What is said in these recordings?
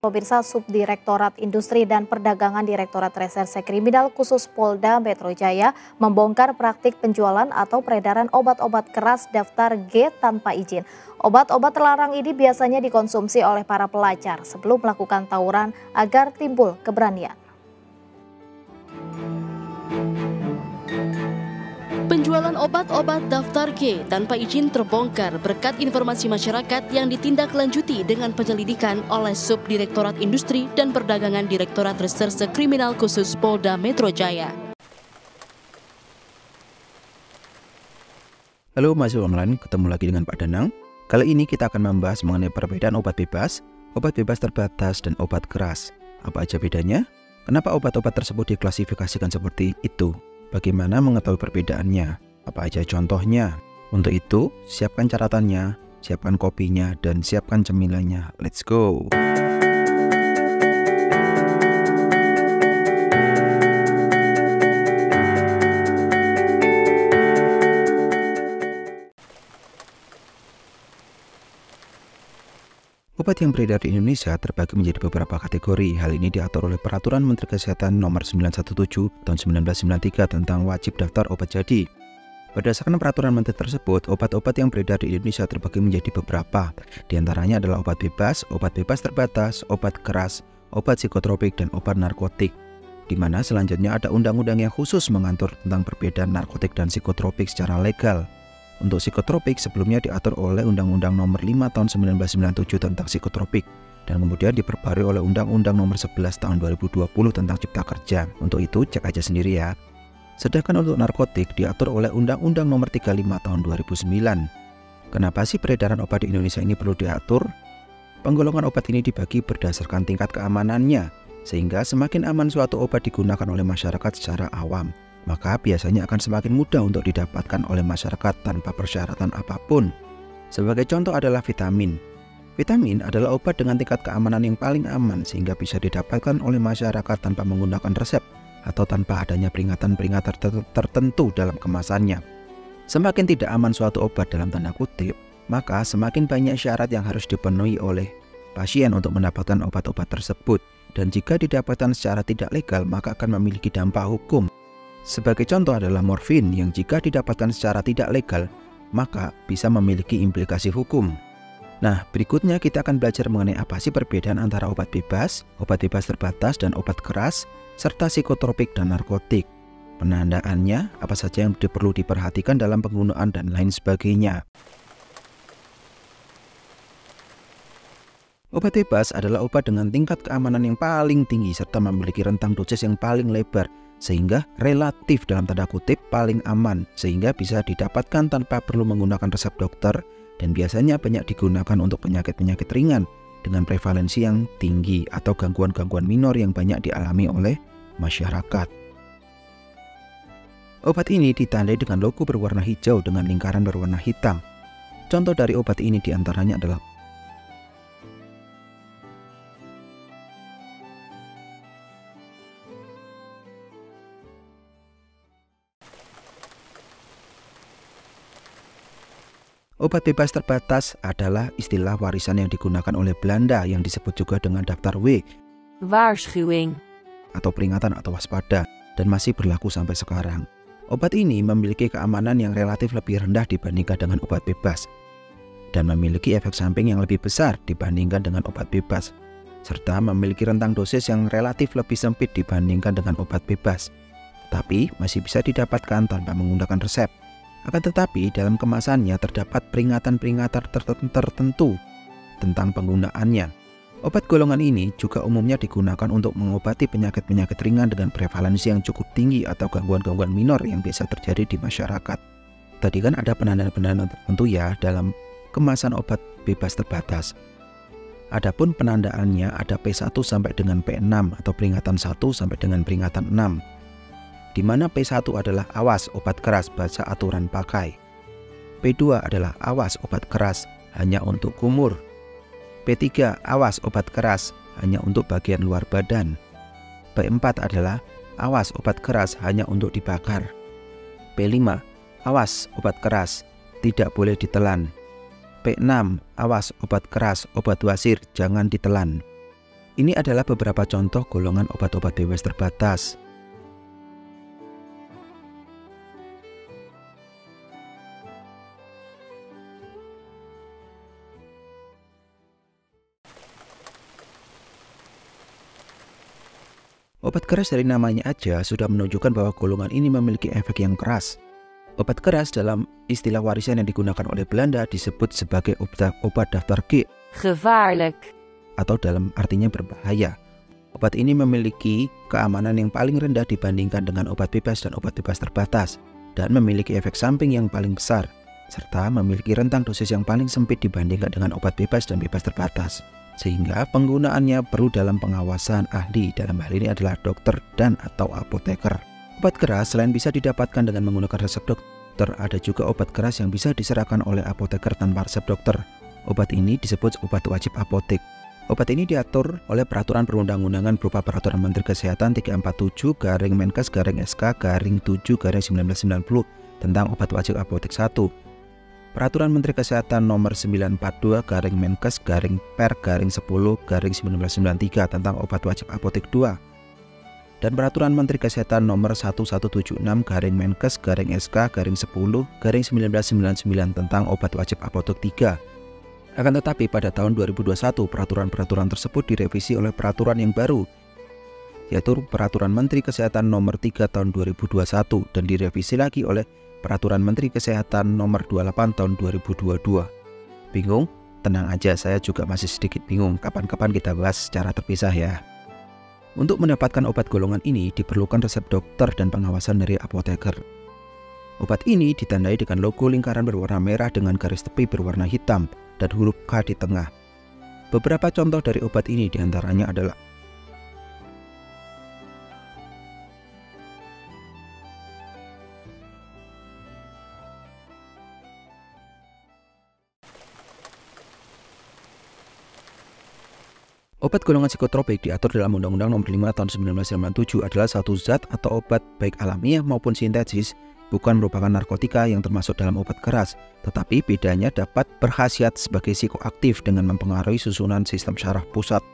Pemirsa, Subdirektorat Industri dan Perdagangan Direktorat Reserse Kriminal Khusus Polda Metro Jaya membongkar praktik penjualan atau peredaran obat-obat keras daftar G tanpa izin. Obat-obat terlarang ini biasanya dikonsumsi oleh para pelajar sebelum melakukan tawuran agar timbul keberanian. Penjualan obat-obat daftar G tanpa izin terbongkar berkat informasi masyarakat yang ditindaklanjuti dengan penyelidikan oleh Subdirektorat Industri dan Perdagangan Direktorat Reserse Kriminal Khusus Polda Metro Jaya. Halo mahasiswa online, ketemu lagi dengan Pak Danang. Kali ini kita akan membahas mengenai perbedaan obat bebas terbatas, dan obat keras. Apa aja bedanya? Kenapa obat-obat tersebut diklasifikasikan seperti itu? Bagaimana mengetahui perbedaannya? Apa aja contohnya? Untuk itu, siapkan catatannya, siapkan kopinya, dan siapkan cemilannya. Let's go! Obat yang beredar di Indonesia terbagi menjadi beberapa kategori. Hal ini diatur oleh Peraturan Menteri Kesehatan Nomor 917 Tahun 1993 tentang wajib daftar obat jadi. Berdasarkan peraturan menteri tersebut, obat-obat yang beredar di Indonesia terbagi menjadi beberapa. Di antaranya adalah obat bebas terbatas, obat keras, obat psikotropik, dan obat narkotik. Di mana selanjutnya ada undang-undang yang khusus mengatur tentang perbedaan narkotik dan psikotropik secara legal. Untuk psikotropik sebelumnya diatur oleh Undang-Undang Nomor 5 Tahun 1997 tentang psikotropik dan kemudian diperbarui oleh Undang-Undang Nomor 11 Tahun 2020 tentang Cipta Kerja. Untuk itu cek aja sendiri ya. Sedangkan untuk narkotik diatur oleh Undang-Undang Nomor 35 Tahun 2009. Kenapa sih peredaran obat di Indonesia ini perlu diatur? Penggolongan obat ini dibagi berdasarkan tingkat keamanannya, sehingga semakin aman suatu obat digunakan oleh masyarakat secara awam, maka biasanya akan semakin mudah untuk didapatkan oleh masyarakat tanpa persyaratan apapun. Sebagai contoh adalah vitamin. Vitamin adalah obat dengan tingkat keamanan yang paling aman sehingga bisa didapatkan oleh masyarakat tanpa menggunakan resep atau tanpa adanya peringatan-peringatan tertentu dalam kemasannya. Semakin tidak aman suatu obat dalam tanda kutip, maka semakin banyak syarat yang harus dipenuhi oleh pasien untuk mendapatkan obat-obat tersebut. Dan jika didapatkan secara tidak legal, maka akan memiliki dampak hukum. Sebagai contoh adalah morfin yang jika didapatkan secara tidak legal, maka bisa memiliki implikasi hukum. Nah, berikutnya kita akan belajar mengenai apa sih perbedaan antara obat bebas terbatas, dan obat keras, serta psikotropik dan narkotik. Penandaannya, apa saja yang perlu diperhatikan dalam penggunaan, dan lain sebagainya. Obat bebas adalah obat dengan tingkat keamanan yang paling tinggi serta memiliki rentang dosis yang paling lebar, sehingga relatif dalam tanda kutip paling aman, sehingga bisa didapatkan tanpa perlu menggunakan resep dokter dan biasanya banyak digunakan untuk penyakit-penyakit ringan dengan prevalensi yang tinggi atau gangguan-gangguan minor yang banyak dialami oleh masyarakat. Obat ini ditandai dengan logo berwarna hijau dengan lingkaran berwarna hitam. Contoh dari obat ini diantaranya adalah obat bebas terbatas adalah istilah warisan yang digunakan oleh Belanda yang disebut juga dengan daftar W, waarschuwing, atau peringatan atau waspada, dan masih berlaku sampai sekarang. Obat ini memiliki keamanan yang relatif lebih rendah dibandingkan dengan obat bebas, dan memiliki efek samping yang lebih besar dibandingkan dengan obat bebas, serta memiliki rentang dosis yang relatif lebih sempit dibandingkan dengan obat bebas, tapi masih bisa didapatkan tanpa menggunakan resep. Akan tetapi dalam kemasannya terdapat peringatan-peringatan tertentu tentang penggunaannya. Obat golongan ini juga umumnya digunakan untuk mengobati penyakit-penyakit ringan dengan prevalensi yang cukup tinggi atau gangguan-gangguan minor yang biasa terjadi di masyarakat. Tadi kan ada penandaan-penandaan tertentu ya dalam kemasan obat bebas terbatas. Adapun penandaannya ada P1 sampai dengan P6 atau peringatan 1 sampai dengan peringatan 6. Di mana P1 adalah awas obat keras baca aturan pakai. P2 adalah awas obat keras hanya untuk kumur. P3 awas obat keras hanya untuk bagian luar badan. P4 adalah awas obat keras hanya untuk dibakar. P5 awas obat keras tidak boleh ditelan. P6 awas obat keras obat wasir jangan ditelan. Ini adalah beberapa contoh golongan obat-obat bebas terbatas. Obat keras dari namanya aja sudah menunjukkan bahwa golongan ini memiliki efek yang keras. Obat keras dalam istilah warisan yang digunakan oleh Belanda disebut sebagai obat daftar G. Gevaarlijk. Atau dalam artinya berbahaya. Obat ini memiliki keamanan yang paling rendah dibandingkan dengan obat bebas dan obat bebas terbatas, dan memiliki efek samping yang paling besar, serta memiliki rentang dosis yang paling sempit dibandingkan dengan obat bebas dan bebas terbatas, sehingga penggunaannya perlu dalam pengawasan ahli, dalam hal ini adalah dokter dan atau apoteker. Obat keras selain bisa didapatkan dengan menggunakan resep dokter, ada juga obat keras yang bisa diserahkan oleh apoteker tanpa resep dokter. Obat ini disebut obat wajib apotek. Obat ini diatur oleh peraturan perundang-undangan berupa Peraturan Menteri Kesehatan 347/MK/SK/7/1990 tentang obat wajib apotek 1. Peraturan Menteri Kesehatan Nomor 942/Menkes/Per/10/1993 tentang obat wajib apotek 2. Dan Peraturan Menteri Kesehatan Nomor 1176/Menkes/SK/10/1999 tentang obat wajib apotek 3. Akan tetapi pada tahun 2021 peraturan-peraturan tersebut direvisi oleh peraturan yang baru, yaitu Peraturan Menteri Kesehatan Nomor 3 Tahun 2021 dan direvisi lagi oleh Peraturan Menteri Kesehatan Nomor 28 Tahun 2022. Bingung? Tenang aja, saya juga masih sedikit bingung. Kapan-kapan kita bahas secara terpisah ya. Untuk mendapatkan obat golongan ini diperlukan resep dokter dan pengawasan dari apoteker. Obat ini ditandai dengan logo lingkaran berwarna merah dengan garis tepi berwarna hitam dan huruf K di tengah. Beberapa contoh dari obat ini diantaranya adalah obat golongan psikotropik diatur dalam Undang-Undang Nomor 5 Tahun 1997 adalah satu zat atau obat baik alamiah maupun sintetis, bukan merupakan narkotika yang termasuk dalam obat keras, tetapi bedanya dapat berkhasiat sebagai psikoaktif dengan mempengaruhi susunan sistem syaraf pusat.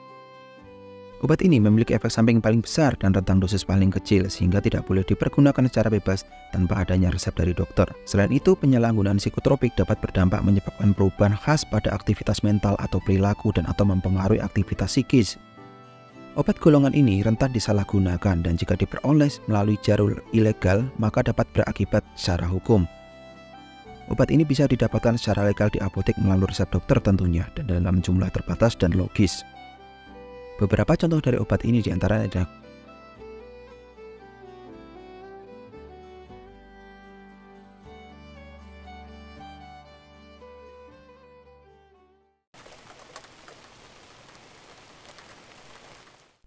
Obat ini memiliki efek samping paling besar dan rentang dosis paling kecil, sehingga tidak boleh dipergunakan secara bebas tanpa adanya resep dari dokter. Selain itu, penyalahgunaan psikotropik dapat berdampak menyebabkan perubahan khas pada aktivitas mental atau perilaku dan atau mempengaruhi aktivitas psikis. Obat golongan ini rentan disalahgunakan dan jika diperoleh melalui jalur ilegal maka dapat berakibat secara hukum. Obat ini bisa didapatkan secara legal di apotek melalui resep dokter tentunya dan dalam jumlah terbatas dan logis. Beberapa contoh dari obat ini diantaranya adalah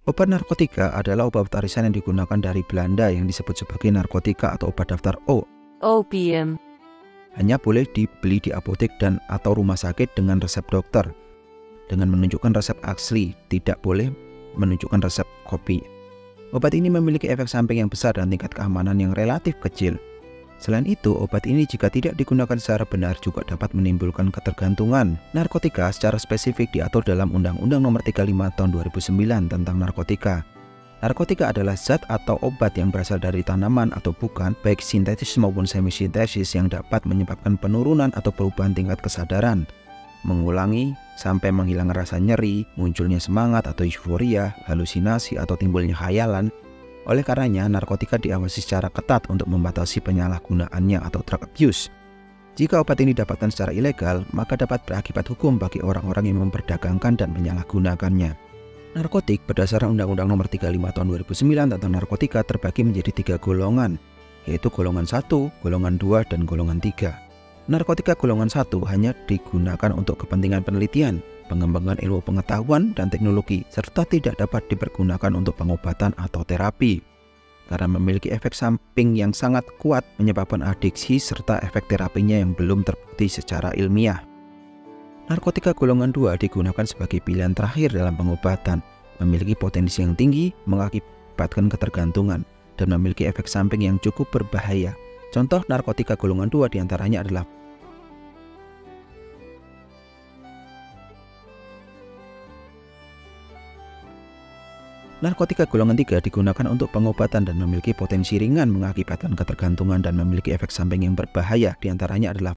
obat narkotika adalah obat arisan yang digunakan dari Belanda yang disebut sebagai narkotika atau obat daftar O. Opium. Hanya boleh dibeli di apotek dan atau rumah sakit dengan resep dokter. Dengan menunjukkan resep asli, tidak boleh menunjukkan resep kopi. Obat ini memiliki efek samping yang besar dan tingkat keamanan yang relatif kecil. Selain itu, obat ini jika tidak digunakan secara benar juga dapat menimbulkan ketergantungan. Narkotika secara spesifik diatur dalam Undang-Undang Nomor 35 Tahun 2009 tentang narkotika. Narkotika adalah zat atau obat yang berasal dari tanaman atau bukan, baik sintetis maupun semi-sintetis yang dapat menyebabkan penurunan atau perubahan tingkat kesadaran, mengulangi sampai menghilangkan rasa nyeri, munculnya semangat atau euforia, halusinasi atau timbulnya khayalan. Oleh karenanya, narkotika diawasi secara ketat untuk membatasi penyalahgunaannya atau drug abuse. Jika obat ini didapatkan secara ilegal, maka dapat berakibat hukum bagi orang-orang yang memperdagangkan dan menyalahgunakannya. Narkotik berdasarkan Undang-Undang Nomor 35 Tahun 2009 tentang narkotika terbagi menjadi 3 golongan, yaitu golongan 1, golongan 2, dan golongan 3. Narkotika golongan 1 hanya digunakan untuk kepentingan penelitian, pengembangan ilmu pengetahuan dan teknologi, serta tidak dapat dipergunakan untuk pengobatan atau terapi. Karena memiliki efek samping yang sangat kuat menyebabkan adiksi serta efek terapinya yang belum terbukti secara ilmiah. Narkotika golongan 2 digunakan sebagai pilihan terakhir dalam pengobatan, memiliki potensi yang tinggi, mengakibatkan ketergantungan, dan memiliki efek samping yang cukup berbahaya. Contoh narkotika golongan 2 diantaranya adalah Narkotika golongan 3 digunakan untuk pengobatan dan memiliki potensi ringan mengakibatkan ketergantungan dan memiliki efek samping yang berbahaya. Di antaranya adalah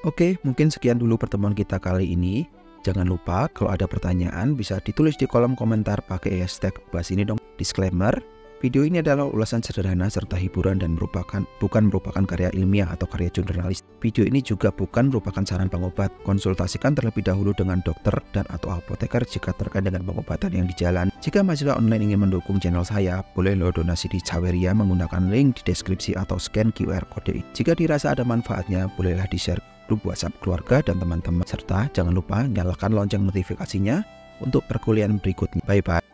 Oke, mungkin sekian dulu pertemuan kita kali ini. Jangan lupa kalau ada pertanyaan bisa ditulis di kolom komentar pakai hashtag bahas ini dong. Disclaimer, video ini adalah ulasan sederhana serta hiburan dan bukan merupakan karya ilmiah atau karya jurnalis. Video ini juga bukan merupakan saran pengobat. Konsultasikan terlebih dahulu dengan dokter dan atau apoteker jika terkait dengan pengobatan yang di jalan. Jika mahasiswa online ingin mendukung channel saya, boleh lo donasi di Saweria menggunakan link di deskripsi atau scan QR kode. Jika dirasa ada manfaatnya, bolehlah di-share grup WhatsApp keluarga dan teman-teman, serta jangan lupa nyalakan lonceng notifikasinya untuk perkuliahan berikutnya. Bye bye.